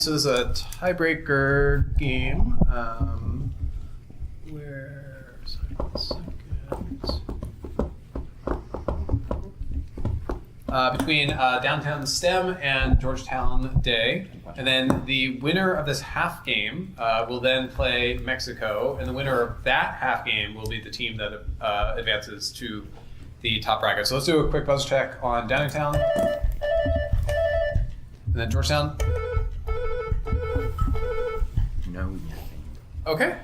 So this is a tiebreaker game where, sorry, 1 second. Between Downingtown STEM and Georgetown Day. And then the winner of this half game will then play Mexico, and the winner of that half game will be the team that advances to the top bracket. So let's do a quick buzz check on Downingtown. And then Georgetown. No. Okay.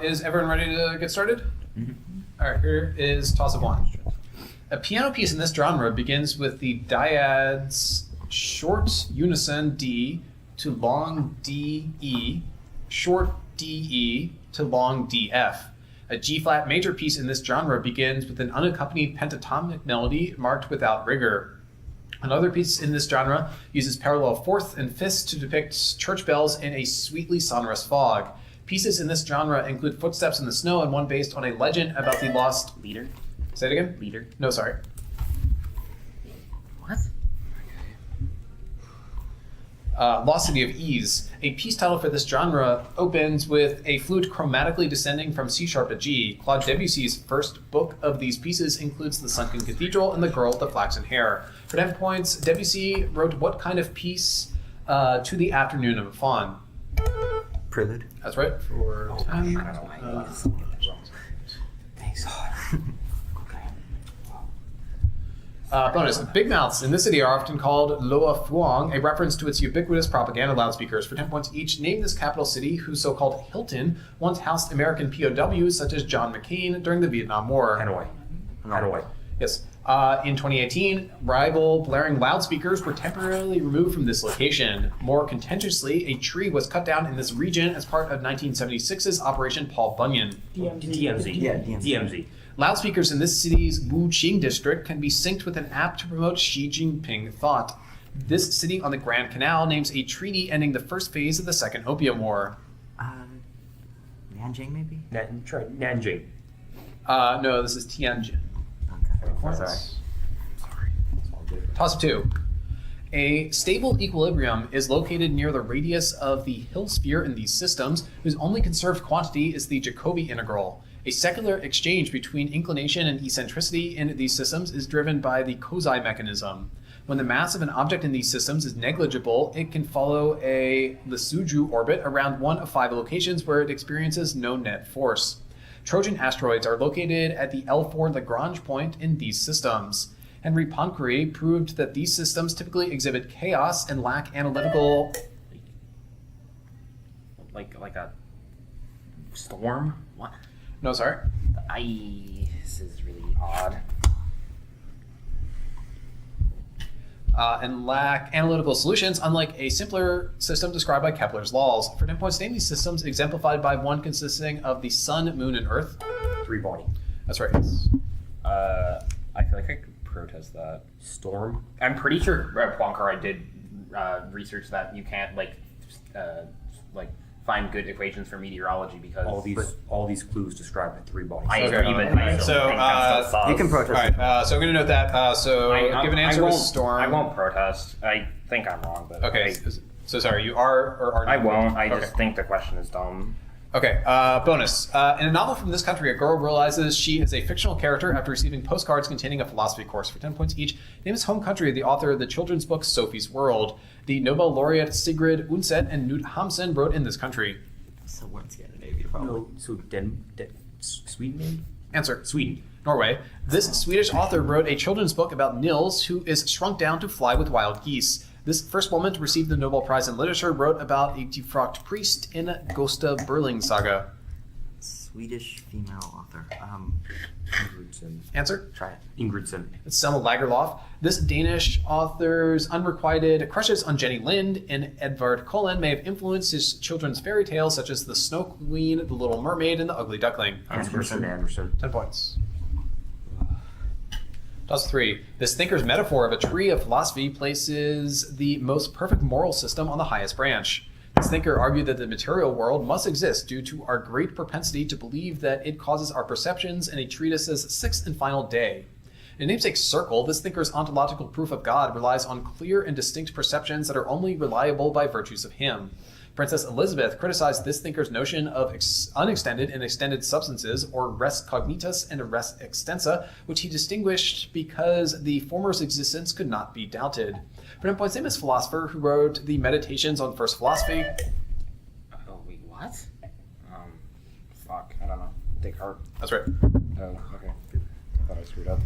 Is everyone ready to get started? Mm-hmm. All right, here is toss of one. A piano piece in this genre begins with the dyads short unison D to long D-E, short D-E to long D-F. A G-flat major piece in this genre begins with an unaccompanied pentatonic melody marked without rigor. Another piece in this genre uses parallel fourths and fifths to depict church bells in a sweetly sonorous fog. Pieces in this genre include Footsteps in the Snow and one based on a legend about the lost... Leader? Say it again? Leader? No, sorry. What? Lost City of Ease. A piece title for this genre opens with a flute chromatically descending from C sharp to G. Claude Debussy's first book of these pieces includes The Sunken Cathedral and The Girl with the Flaxen Hair. For 10 points, Debussy wrote what kind of piece to the Afternoon of a Faun? Prelude? That's right. For 10. Thanks. Bonus. Big mouths in this city are often called Loa Phuong, a reference to its ubiquitous propaganda loudspeakers. For 10 points each, name this capital city whose so-called Hilton once housed American POWs such as John McCain during the Vietnam War. Hanoi. Yes. In 2018, rival blaring loudspeakers were temporarily removed from this location. More contentiously, a tree was cut down in this region as part of 1976's Operation Paul Bunyan. DMZ. Yeah, DMZ. Loudspeakers in this city's Wuqing district can be synced with an app to promote Xi Jinping thought. This city on the Grand Canal names a treaty ending the first phase of the Second Opium War. Nanjing, maybe? Nanjing. No, this is Tianjin. Okay. Sorry. Toss of two. A stable equilibrium is located near the radius of the Hill sphere in these systems, whose only conserved quantity is the Jacobi integral. A secular exchange between inclination and eccentricity in these systems is driven by the Kozai mechanism. When the mass of an object in these systems is negligible, it can follow a Lissajous orbit around one of 5 locations where it experiences no net force. Trojan asteroids are located at the L4 Lagrange point in these systems. Henry Poincaré proved that these systems typically exhibit chaos and lack analytical... Like a storm? What? No, sorry. This is really odd. And lack analytical solutions, unlike a simpler system described by Kepler's laws. For 10 points, name these systems exemplified by one consisting of the Sun, Moon, and Earth. 3-body. That's right. I feel like I could protest that. Storm? I'm pretty sure Poincaré did research that you can't find good equations for meteorology because all these clues describe a 3-body. I Okay. agree, but I still think that's still You can sus. protest. All right, so I'm going to note that. So give an answer with storm. I won't protest. I think I'm wrong, but Okay, so sorry, you are or are not? I won't. I Okay. just think the question is dumb. Okay, bonus. In a novel from this country, a girl realizes she is a fictional character after receiving postcards containing a philosophy course. For 10 points each, name his home country of the author of the children's book Sophie's World. The Nobel laureate Sigrid Undset and Knut Hamsun wrote in this country. So we're in Scandinavia, probably. No, so Sweden maybe? Answer. Sweden. Norway. This Swedish author wrote a children's book about Nils, who is shrunk down to fly with wild geese. This first woman to receive the Nobel Prize in Literature wrote about a defrocked priest in Gosta Berling saga. Swedish female author. Ingridsen. Answer? Try it. Ingridsen. It's Selma Lagerlof. This Danish author's unrequited crushes on Jenny Lind and Edvard Cullen may have influenced his children's fairy tales such as The Snow Queen, The Little Mermaid, and The Ugly Duckling. Anderson. 10 points. Toss 3. This thinker's metaphor of a tree of philosophy places the most perfect moral system on the highest branch. This thinker argued that the material world must exist due to our great propensity to believe that it causes our perceptions in a treatise's 6th and final day. In Namesake's circle, this thinker's ontological proof of God relies on clear and distinct perceptions that are only reliable by virtues of him. Princess Elizabeth criticized this thinker's notion of unextended and extended substances, or res cognitus and res extensa, which he distinguished because the former's existence could not be doubted. For a famous philosopher who wrote the Meditations on First Philosophy. Oh, wait, what? Fuck, I don't know. Descartes. That's right. Oh, okay. I thought I screwed up.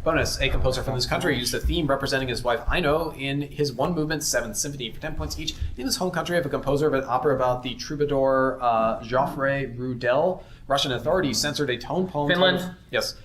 Bonus, a composer from this country used a theme representing his wife Aino in his one-movement 7th Symphony. For 10 points each, name his home country of a composer of an opera about the troubadour Geoffrey Rudel. Russian authorities censored a tone poem. Finland? Yes.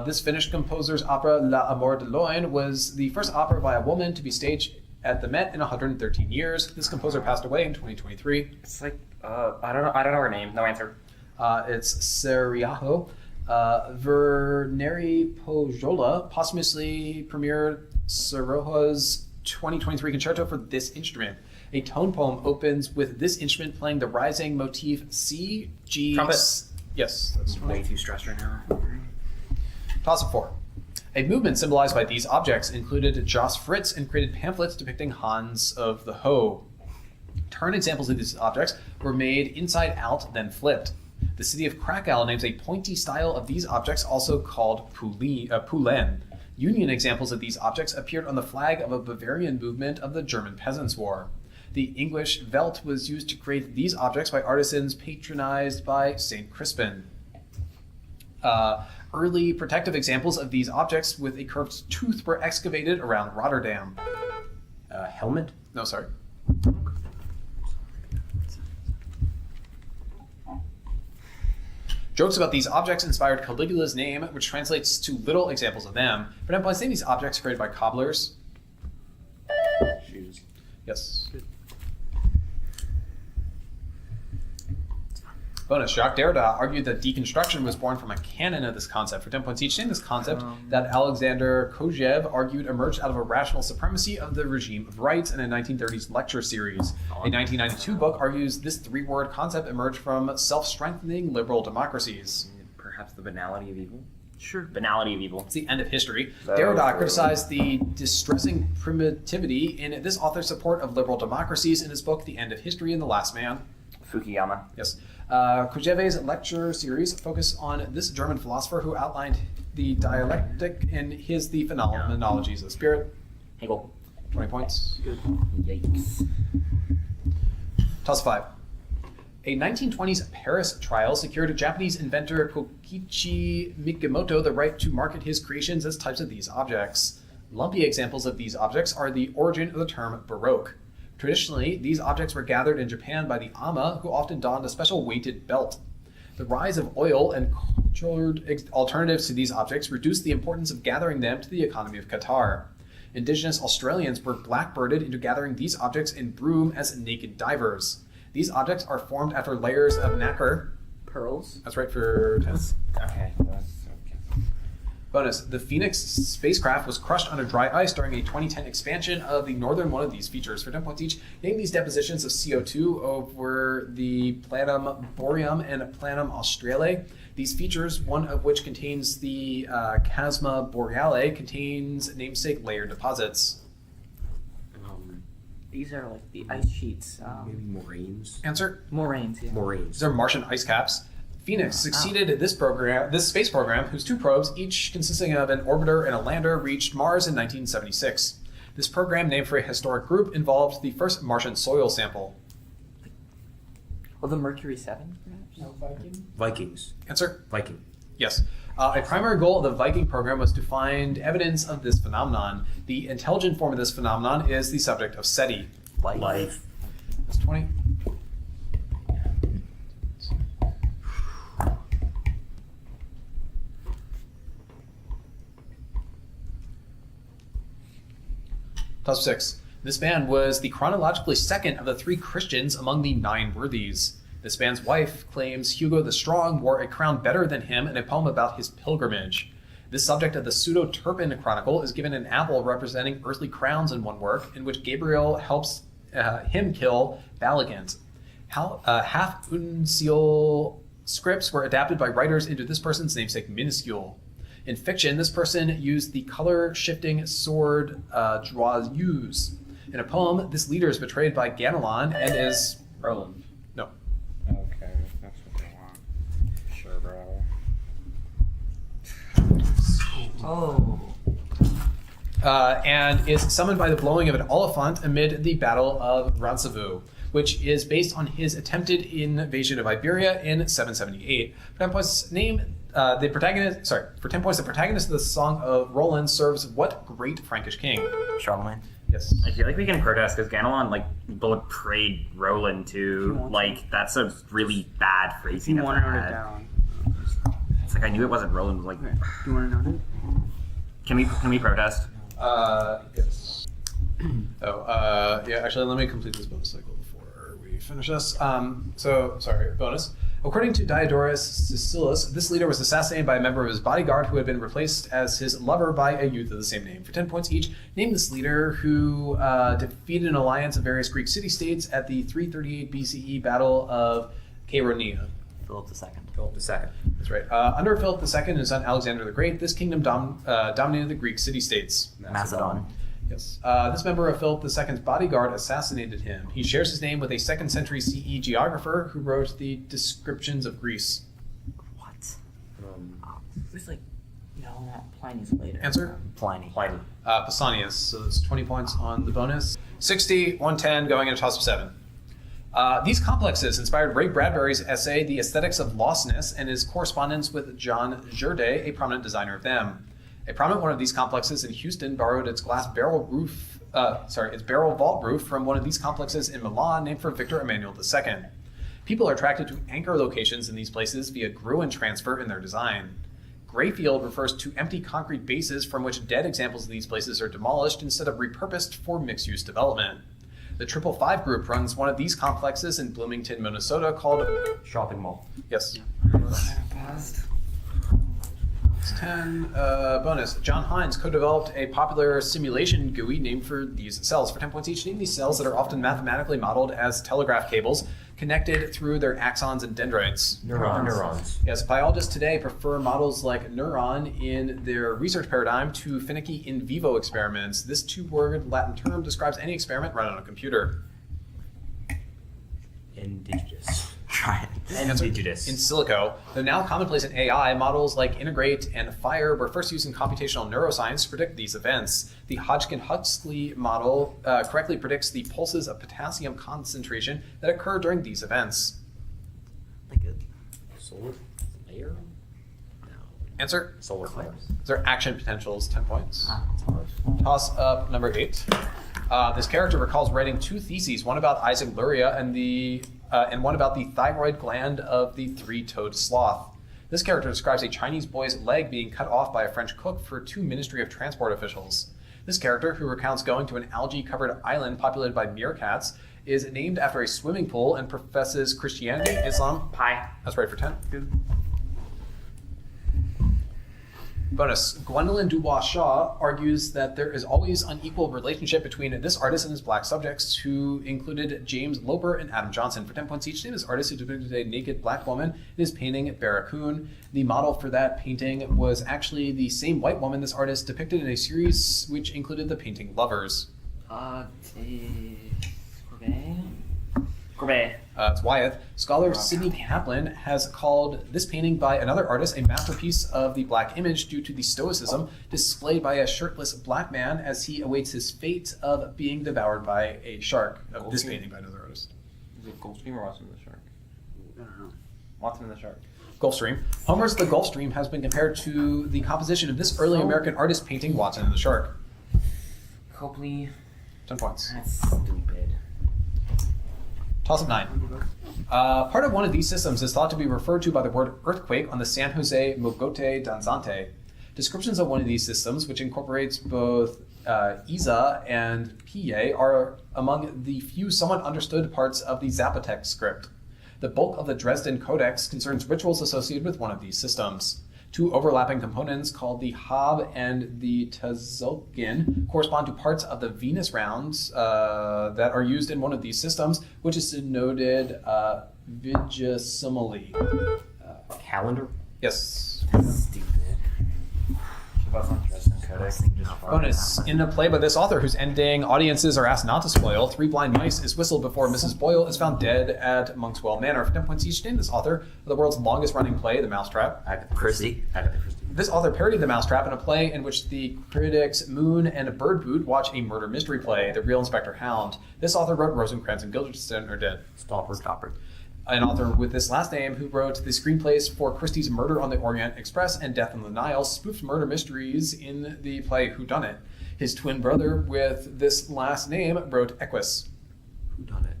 This Finnish composer's opera La Amour de Loin was the first opera by a woman to be staged at the Met in 113 years. This composer passed away in 2023. It's like, I don't know her name. No answer. It's Seriaho. Verneri Pojola posthumously premiered Seroha's 2023 concerto for this instrument. A tone poem opens with this instrument playing the rising motif C, G... Trumpet. Yes, that's I'm way too stressed right now. Toss of 4. A movement symbolized by these objects included Jos Fritz and created pamphlets depicting Hans of the Hoe. Turn examples of these objects were made inside out, then flipped. The city of Krakow names a pointy style of these objects, also called Poulen. Union examples of these objects appeared on the flag of a Bavarian movement of the German Peasants' War. The English Welt was used to create these objects by artisans patronized by St. Crispin. Early protective examples of these objects with a curved tooth were excavated around Rotterdam. Helmet? No, sorry. Jokes about these objects inspired Caligula's name, which translates to little examples of them. For example, name these objects created by cobblers. Shoes. Yes. Good. Bonus, Jacques Derrida argued that deconstruction was born from a canon of this concept. For 10 points each, name this concept that Alexander Kojève argued emerged out of a rational supremacy of the regime of rights in a 1930s lecture series. A 1992 book argues this three-word concept emerged from self-strengthening liberal democracies. Perhaps the banality of evil? Sure. Banality of evil. It's the end of history. So Derrida true. criticized the distressing primitivity in this author's support of liberal democracies in his book, The End of History and the Last Man. Fukuyama. Yes. Kojève's lecture series focus on this German philosopher who outlined the dialectic in his The Phenomenologies of Spirit. Hegel. 20 points. Good. Yikes. Toss 5. A 1920s Paris trial secured Japanese inventor Kokichi Mikimoto the right to market his creations as types of these objects. Lumpy examples of these objects are the origin of the term Baroque. Traditionally, these objects were gathered in Japan by the ama, who often donned a special weighted belt. The rise of oil and cultured alternatives to these objects reduced the importance of gathering them to the economy of Qatar. Indigenous Australians were blackbirded into gathering these objects in Broome as naked divers. These objects are formed after layers of nacre. Pearls. That's right for 10. Okay. That's okay. Bonus, the Phoenix spacecraft was crushed under dry ice during a 2010 expansion of the northern one of these features. For 10 points each, name these depositions of CO2 over the Planum boreum and Planum australe. These features, one of which contains the Chasma boreale, contains namesake layer deposits. These are like the ice sheets. Maybe moraines. Answer, Moraines, yeah. Moraines. these are Martian ice caps. Phoenix succeeded this space program, whose two probes, each consisting of an orbiter and a lander, reached Mars in 1976. This program, named for a historic group, involved the first Martian soil sample. Well, the Mercury 7, perhaps? No, Viking. Vikings. Answer, Viking. yes. A primary goal of the Viking program was to find evidence of this phenomenon. The intelligent form of this phenomenon is the subject of SETI. Life. That's 20. Plus 6. This man was the chronologically second of the 3 Christians among the 9 worthies. This man's wife claims Hugo the Strong wore a crown better than him in a poem about his pilgrimage. This subject of the Pseudo-Turpin Chronicle is given an apple representing earthly crowns in one work, in which Gabriel helps him kill Balagant. Half-uncial scripts were adapted by writers into this person's namesake minuscule. In fiction, this person used the color-shifting sword Joyeuse. In a poem, this leader is betrayed by Ganelon and is... Roland. No. Okay, that's what I want. Sure, bro. Oh. And is summoned by the blowing of an oliphant amid the Battle of Radziwiłł, which is based on his attempted invasion of Iberia in 778. For 10 points, the protagonist of the Song of Roland serves what great Frankish king? Charlemagne. Yes. I feel like we can protest because Ganelon betrayed Roland too. That's a really bad phrasing. You of want to note it that. down. It's like I knew it wasn't Roland. Like, Okay. Do you want to note it? can we protest? Yes. Actually, let me complete this bonus cycle before we finish this. Bonus. According to Diodorus Siculus, this leader was assassinated by a member of his bodyguard who had been replaced as his lover by a youth of the same name. For 10 points each, name this leader who defeated an alliance of various Greek city-states at the 338 BCE Battle of Chaeronea. Philip II. Philip II. That's right. Under Philip II and his son Alexander the Great, this kingdom dominated the Greek city-states. Macedon. Yes. This member of Philip II's bodyguard assassinated him. He shares his name with a 2nd century CE geographer who wrote the descriptions of Greece. What? It was like, no, not Pliny's later. Answer? Pliny. Pausanias. So that's 20 points on the bonus. 60, 110, going in a toss of 7. These complexes inspired Ray Bradbury's essay, The Aesthetics of Lostness, and his correspondence with John Jerde, a prominent designer of them. A prominent one of these complexes in Houston borrowed its barrel vault roof from one of these complexes in Milan named for Victor Emmanuel II. People are attracted to anchor locations in these places via Gruen transfer in their design. Grayfield refers to empty concrete bases from which dead examples of these places are demolished instead of repurposed for mixed-use development. The 555 group runs one of these complexes in Bloomington, Minnesota called... Shopping mall. Yes. 10 bonus. John Hines co-developed a popular simulation GUI named for these cells. For 10 points each, name these cells that are often mathematically modeled as telegraph cables connected through their axons and dendrites. Neurons. Yes, biologists today prefer models like neuron in their research paradigm to finicky in vivo experiments. This 2-word Latin term describes any experiment run on a computer. Indigenous. Try it. Indigenous. In silico, though now commonplace in AI, models like Integrate and FIRE were first used in computational neuroscience to predict these events. The Hodgkin-Huxley model correctly predicts the pulses of potassium concentration that occur during these events. Like a Solar flare? No. Answer? Solar flares. These are action potentials, 10 points. it's hard. Toss up number 8. This character recalls writing 2 theses, one about Isaac Luria and one about the thyroid gland of the 3-toed sloth. This character describes a Chinese boy's leg being cut off by a French cook for 2 Ministry of Transport officials. This character, who recounts going to an algae-covered island populated by meerkats, is named after a swimming pool and professes Christianity, Islam. Pie. That's right for 10. Good. Bonus. Gwendolyn Dubois Shaw argues that there is always unequal relationship between this artist and his black subjects, who included James Loper and Adam Johnson. For 10 points each, name this artist who depicted a naked black woman in his painting Barracoon. The model for that painting was actually the same white woman this artist depicted in a series which included the painting Lovers. Courbet. It's Wyeth. Scholar Sidney Kaplan has called this painting by another artist a masterpiece of the black image due to the stoicism displayed by a shirtless black man as he awaits his fate of being devoured by a shark. This painting by another artist. Is it Gulfstream or Watson the Shark? I don't know. Watson the Shark. Gulfstream. Homer's The Gulf Stream has been compared to the composition of this early American artist painting Watson and the Shark. Copley. 10 points. That's stupid. Toss of 9. Part of one of these systems is thought to be referred to by the word earthquake on the San Jose Mogote Danzante. Descriptions of one of these systems, which incorporates both Isa and PA, are among the few somewhat understood parts of the Zapotec script. The bulk of the Dresden Codex concerns rituals associated with one of these systems. 2 overlapping components called the Hab and the Tzolk'in correspond to parts of the Venus rounds that are used in one of these systems, which is denoted Vijasimile. Calendar? Yes. Stupid. That's interesting. Bonus. In a play by this author whose ending audiences are asked not to spoil, 3 blind mice is whistled before Mrs. Boyle is found dead at Monkswell Manor. For 10 points each, name this author of the world's longest running play, The Mousetrap. Agatha Christie. Agatha Christie. This author parodied The Mousetrap in a play in which the critics Moon and Birdboot watch a murder mystery play, The Real Inspector Hound. This author wrote Rosencrantz and Guildenstern Are Dead. Stopper. An author with this last name who wrote the screenplays for Christie's Murder on the Orient Express and Death on the Nile, spoofed murder mysteries in the play Whodunit. His twin brother with this last name wrote Equus. Who done it?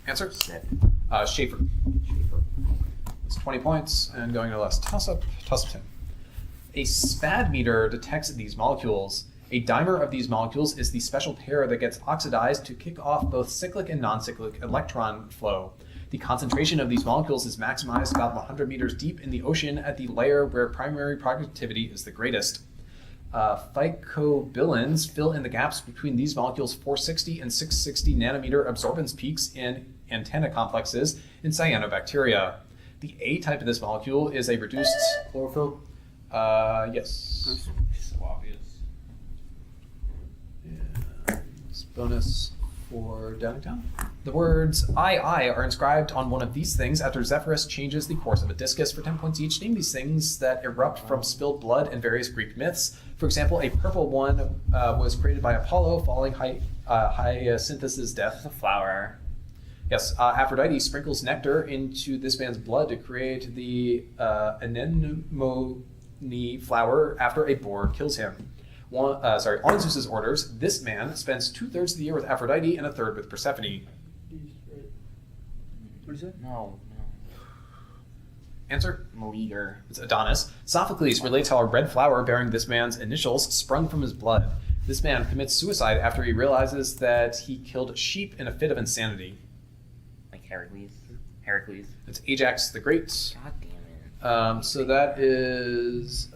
Answer? Smith. Schaefer. Schaefer. It's 20 points, and going to last toss-up 10. A SPAD meter detects these molecules. A dimer of these molecules is the special pair that gets oxidized to kick off both cyclic and non-cyclic electron flow. The concentration of these molecules is maximized about 100 meters deep in the ocean at the layer where primary productivity is the greatest. Phycobilins fill in the gaps between these molecules' 460 and 660 nanometer absorbance peaks in antenna complexes in cyanobacteria. The A type of this molecule is a reduced Chlorophyll. Yes. So obvious. Bonus for Downingtown. The words I are inscribed on one of these things after Zephyrus changes the course of a discus. For 10 points each, name these things that erupt from spilled blood in various Greek myths. For example, a purple one was created by Apollo following Hyacinthus' death. It's a flower. Yes, Aphrodite sprinkles nectar into this man's blood to create the anemone flower after a boar kills him. On Zeus's orders, this man spends 2/3 of the year with Aphrodite and 1/3 with Persephone. What is it? No. Answer? Meleager. It's Adonis. Sophocles relates how a red flower bearing this man's initials sprung from his blood. This man commits suicide after he realizes that he killed sheep in a fit of insanity. Like Heracles. It's Ajax the Great. God damn it. So that is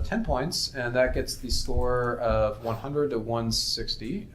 10 points, and that gets the score of 100 to 160.